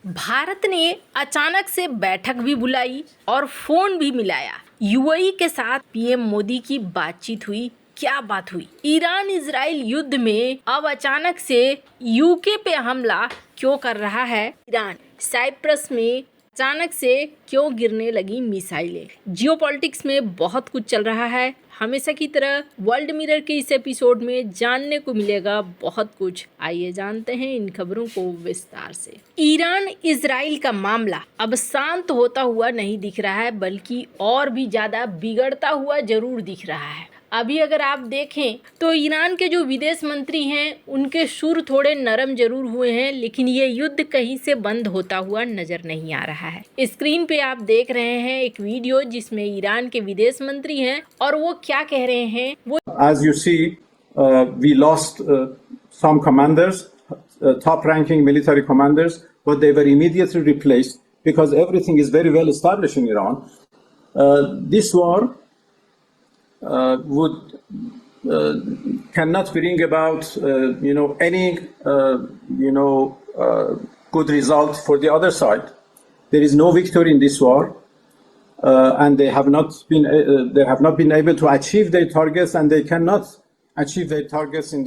भारत ने अचानक से बैठक भी बुलाई और फोन भी मिलाया। यूएई के साथ पीएम मोदी की बातचीत हुई। क्या बात हुई? ईरान इजराइल युद्ध में अब अचानक से यूके पे हमला क्यों कर रहा है ईरान? साइप्रस में अचानक से क्यों गिरने लगी मिसाइलें? जियोपॉलिटिक्स में बहुत कुछ चल रहा है। हमेशा की तरह वर्ल्ड मिरर के इस एपिसोड में जानने को मिलेगा बहुत कुछ। आइए जानते हैं इन खबरों को विस्तार से। ईरान इजराइल का मामला अब शांत होता हुआ नहीं दिख रहा है, बल्कि और भी ज्यादा बिगड़ता हुआ जरूर दिख रहा है। अभी अगर आप देखें तो ईरान के जो विदेश मंत्री हैं उनके सुर थोड़े नरम जरूर हुए हैं, लेकिन ये युद्ध कहीं से बंद होता हुआ नजर नहीं आ रहा है। स्क्रीन पे आप देख रहे हैं एक वीडियो जिसमें ईरान के विदेश मंत्री हैं और वो क्या कह रहे हैं। वो As you see, we lost some commanders, top-ranking military commanders, but they were immediately replaced because everything is very well established in Iran. This war would cannot bring about any good result for the other side. There is no victory in this war, and they have not been able to achieve their targets, and they cannot achieve their targets in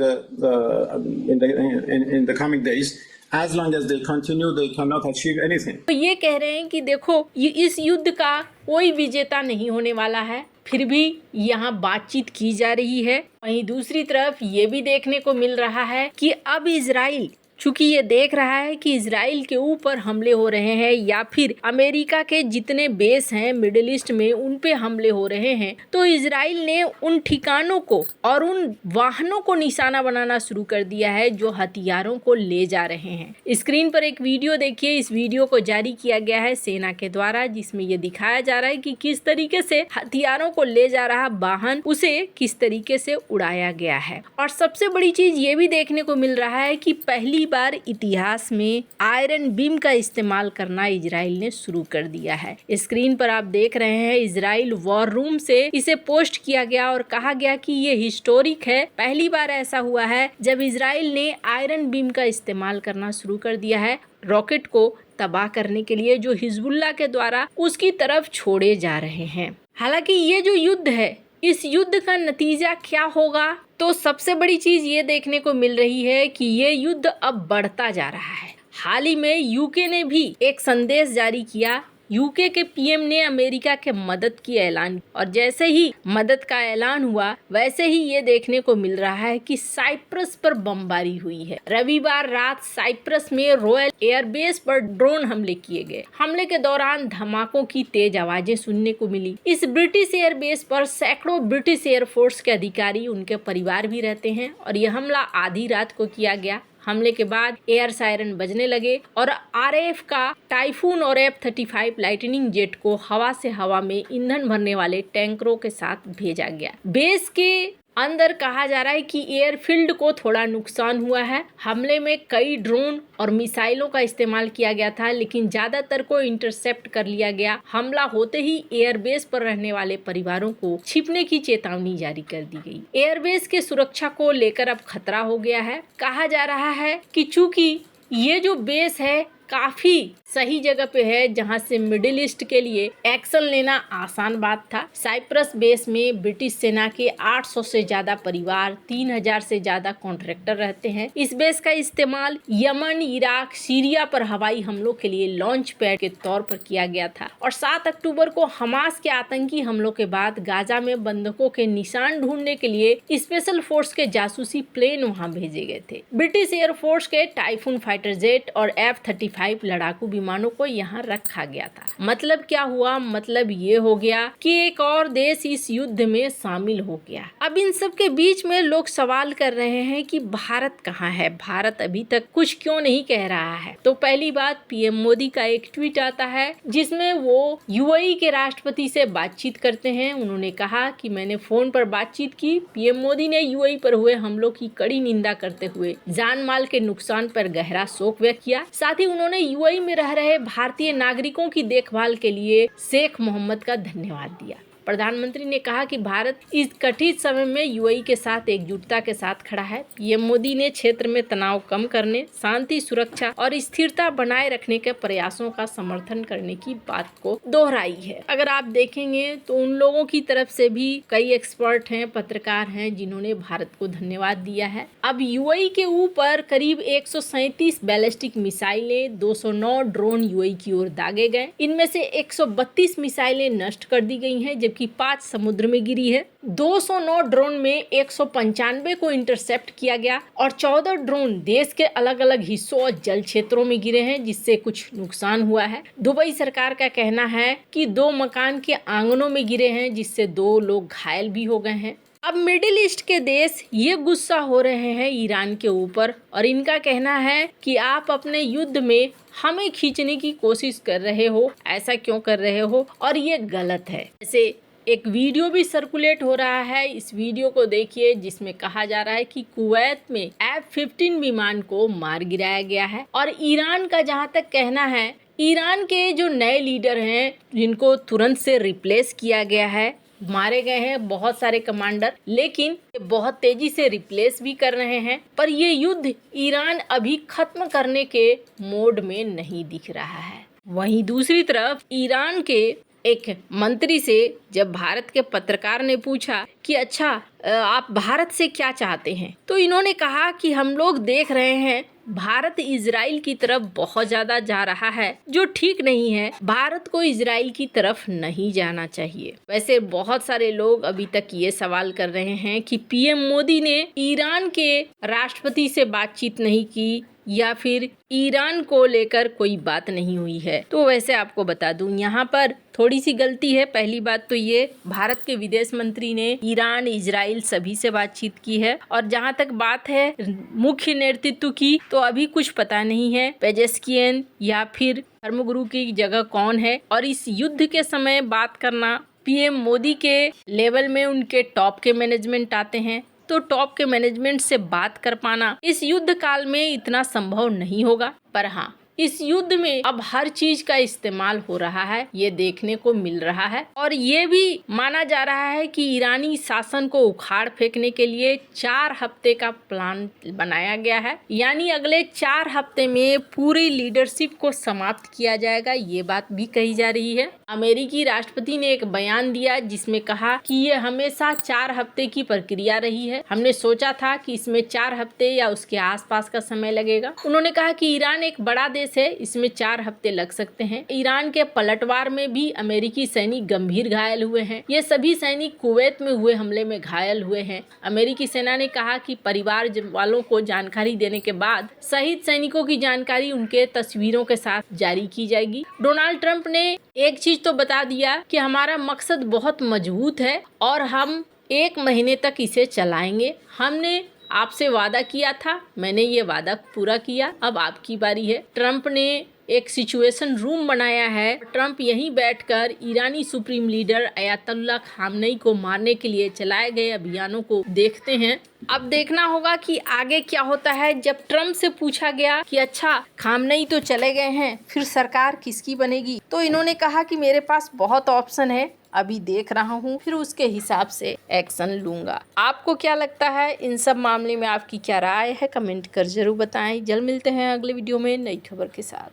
the coming days. As long as they continue, they cannot achieve anything. तो ये कह रहे हैं कि देखो ये इस युद्ध का कोई विजेता नहीं होने वाला है, फिर भी यहाँ बातचीत की जा रही है। वहीं दूसरी तरफ ये भी देखने को मिल रहा है कि अब इजराइल चूंकि ये देख रहा है कि इजराइल के ऊपर हमले हो रहे हैं या फिर अमेरिका के जितने बेस हैं मिडिल ईस्ट में उन पे हमले हो रहे हैं, तो इजराइल ने उन ठिकानों को और उन वाहनों को निशाना बनाना शुरू कर दिया है जो हथियारों को ले जा रहे हैं। स्क्रीन पर एक वीडियो देखिए। इस वीडियो को जारी किया गया है सेना के द्वारा, जिसमें ये दिखाया जा रहा है कि किस तरीके से हथियारों को ले जा रहा वाहन उसे किस तरीके से उड़ाया गया है। और सबसे बड़ी चीज ये भी देखने को मिल रहा है कि पहली बार इतिहास में आयरन बीम का इस्तेमाल करना इजराइल ने शुरू कर दिया है। स्क्रीन पर आप देख रहे हैं इजराइल वॉर रूम से इसे पोस्ट किया गया और कहा गया कि ये हिस्टोरिक है। पहली बार ऐसा हुआ है जब इजराइल ने आयरन बीम का इस्तेमाल करना शुरू कर दिया है रॉकेट को तबाह करने के लिए, जो हिजबुल्लाह के द्वारा उसकी तरफ छोड़े जा रहे हैं। हालांकि ये जो युद्ध है, इस युद्ध का नतीजा क्या होगा, तो सबसे बड़ी चीज ये देखने को मिल रही है कि ये युद्ध अब बढ़ता जा रहा है। हाल ही में यूके ने भी एक संदेश जारी किया। यूके के पीएम ने अमेरिका के मदद की ऐलान, और जैसे ही मदद का ऐलान हुआ वैसे ही ये देखने को मिल रहा है कि साइप्रस पर बमबारी हुई है। रविवार रात साइप्रस में रॉयल एयरबेस पर ड्रोन हमले किए गए। हमले के दौरान धमाकों की तेज आवाजें सुनने को मिली। इस ब्रिटिश एयरबेस पर सैकड़ों ब्रिटिश एयरफोर्स के अधिकारी, उनके परिवार भी रहते हैं, और यह हमला आधी रात को किया गया। हमले के बाद एयर सायरन बजने लगे और आरएएफ का टाइफून और F-35 लाइटनिंग जेट को हवा से हवा में ईंधन भरने वाले टैंकरों के साथ भेजा गया। बेस के अंदर कहा जा रहा है कि एयरफील्ड को थोड़ा नुकसान हुआ है। हमले में कई ड्रोन और मिसाइलों का इस्तेमाल किया गया था, लेकिन ज्यादातर को इंटरसेप्ट कर लिया गया। हमला होते ही एयरबेस पर रहने वाले परिवारों को छिपने की चेतावनी जारी कर दी गई। एयरबेस के सुरक्षा को लेकर अब खतरा हो गया है। कहा जा रहा है कि चूंकि ये जो बेस है काफी सही जगह पे है जहां से मिडिल ईस्ट के लिए एक्शन लेना आसान बात था। साइप्रस बेस में ब्रिटिश सेना के 800 से ज्यादा परिवार, 3000 से ज्यादा कॉन्ट्रैक्टर रहते हैं। इस बेस का इस्तेमाल यमन, इराक, सीरिया पर हवाई हमलों के लिए लॉन्च पैड के तौर पर किया गया था। और 7 अक्टूबर को हमास के आतंकी हमलों के बाद गाजा में बंधकों के निशान ढूंढने के लिए स्पेशल फोर्स के जासूसी प्लेन वहां भेजे गए थे। ब्रिटिश एयरफोर्स के टाइफून फाइटर जेट और F-35 लड़ाकू विमानों को यहाँ रखा गया था। मतलब क्या हुआ? मतलब ये हो गया कि एक और देश इस युद्ध में शामिल हो गया। अब इन सब के बीच में लोग सवाल कर रहे हैं कि भारत कहाँ है? भारत अभी तक कुछ क्यों नहीं कह रहा है? तो पहली बात, पीएम मोदी का एक ट्वीट आता है जिसमें वो यूएई के राष्ट्रपति से बातचीत करते हैं। उन्होंने कहा कि मैंने फोन पर बातचीत की। पीएम मोदी ने यूएई पर हुए हमलों की कड़ी निंदा करते हुए जान माल के नुकसान पर गहरा शोक व्यक्त किया। साथ ही उन्होंने यूएई में रह रहे भारतीय नागरिकों की देखभाल के लिए शेख मोहम्मद का धन्यवाद दिया। प्रधानमंत्री ने कहा कि भारत इस कठिन समय में यूएई के साथ एकजुटता के साथ खड़ा है। पीएम मोदी ने क्षेत्र में तनाव कम करने, शांति, सुरक्षा और स्थिरता बनाए रखने के प्रयासों का समर्थन करने की बात को दोहराई है। अगर आप देखेंगे तो उन लोगों की तरफ से भी कई एक्सपर्ट हैं, पत्रकार हैं, जिन्होंने भारत को धन्यवाद दिया है। अब यूएई के ऊपर करीब 137 बैलिस्टिक मिसाइलें, 209 ड्रोन यूएई की ओर दागे गए। इनमें से 132 मिसाइलें नष्ट कर दी गई हैं, जबकि 5 समुद्र में गिरी है। 209 ड्रोन में 195 को इंटरसेप्ट किया गया और 14 ड्रोन देश के अलग अलग हिस्सों और जल क्षेत्रों में गिरे हैं, जिससे कुछ नुकसान हुआ है। दुबई सरकार का कहना है कि 2 मकान के आंगनों में गिरे हैं, जिससे 2 लोग घायल भी हो गए हैं। अब मिडिल ईस्ट के देश ये गुस्सा हो रहे हैं ईरान के ऊपर और इनका कहना है कि आप अपने युद्ध में हमें खींचने की कोशिश कर रहे हो, ऐसा क्यों कर रहे हो, और ये गलत है। जैसे एक वीडियो भी सर्कुलेट हो रहा है, इस वीडियो को देखिए, जिसमें कहा जा रहा है कि कुवैत में F-15 विमान को मार गिराया गया है। और ईरान का जहां तक कहना है, ईरान के जो नए लीडर हैं, जिनको तुरंत से रिप्लेस किया गया है, मारे गए हैं बहुत सारे कमांडर, लेकिन ये बहुत तेजी से रिप्लेस भी कर रहे हैं। पर ये युद्ध ईरान अभी खत्म करने के मोड में नहीं दिख रहा है। वहीं दूसरी तरफ ईरान के एक मंत्री से जब भारत के पत्रकार ने पूछा कि अच्छा आप भारत से क्या चाहते हैं, तो इन्होंने कहा कि हम लोग देख रहे हैं भारत इजराइल की तरफ बहुत ज्यादा जा रहा है, जो ठीक नहीं है। भारत को इजराइल की तरफ नहीं जाना चाहिए। वैसे बहुत सारे लोग अभी तक ये सवाल कर रहे हैं कि पीएम मोदी ने ईरान के राष्ट्रपति से बातचीत नहीं की या फिर ईरान को लेकर कोई बात नहीं हुई है। तो वैसे आपको बता दूं, यहाँ पर थोड़ी सी गलती है। पहली बात तो ये, भारत के विदेश मंत्री ने ईरान, इजराइल सभी से बातचीत की है। और जहाँ तक बात है मुख्य नेतृत्व की, तो अभी कुछ पता नहीं है पेजेस्कियन या फिर धर्मगुरु की जगह कौन है। और इस युद्ध के समय बात करना, पीएम मोदी के लेवल में उनके टॉप के मैनेजमेंट आते हैं, तो टॉप के मैनेजमेंट से बात कर पाना इस युद्ध काल में इतना संभव नहीं होगा। पर हाँ, इस युद्ध में अब हर चीज का इस्तेमाल हो रहा है, ये देखने को मिल रहा है। और ये भी माना जा रहा है कि ईरानी शासन को उखाड़ फेंकने के लिए 4 हफ्ते का प्लान बनाया गया है। यानी अगले 4 हफ्ते में पूरी लीडरशिप को समाप्त किया जाएगा, ये बात भी कही जा रही है। अमेरिकी राष्ट्रपति ने एक बयान दिया जिसमें कहा कि ये हमेशा 4 हफ्ते की प्रक्रिया रही है। हमने सोचा था कि इसमें 4 हफ्ते या उसके आसपास का समय लगेगा। उन्होंने कहा कि ईरान एक बड़ा देश है, इसमें 4 हफ्ते लग सकते हैं। ईरान के पलटवार में भी अमेरिकी सैनिक गंभीर घायल हुए हैं। ये सभी सैनिक कुवैत में हुए हमले में घायल हुए हैं। अमेरिकी सेना ने कहा कि परिवार वालों को जानकारी देने के बाद शहीद सैनिकों की जानकारी उनके तस्वीरों के साथ जारी की जाएगी। डोनाल्ड ट्रंप ने एक चीज तो बता दिया कि हमारा मकसद बहुत मजबूत है और हम 1 महीने तक इसे चलाएंगे। हमने आपसे वादा किया था, मैंने ये वादा पूरा किया, अब आपकी बारी है। ट्रंप ने एक सिचुएशन रूम बनाया है। ट्रंप यहीं बैठकर ईरानी सुप्रीम लीडर अयातुल्लाह खामनेई को मारने के लिए चलाए गए अभियानों को देखते हैं। अब देखना होगा कि आगे क्या होता है। जब ट्रंप से पूछा गया कि अच्छा खामनेई तो चले गए हैं, फिर सरकार किसकी बनेगी, तो इन्होंने कहा कि मेरे पास बहुत ऑप्शन है, अभी देख रहा हूँ, फिर उसके हिसाब से एक्शन लूंगा। आपको क्या लगता है इन सब मामले में, आपकी क्या राय है, कमेंट कर जरूर बताएं। जल्द मिलते हैं अगले वीडियो में नई खबर के साथ।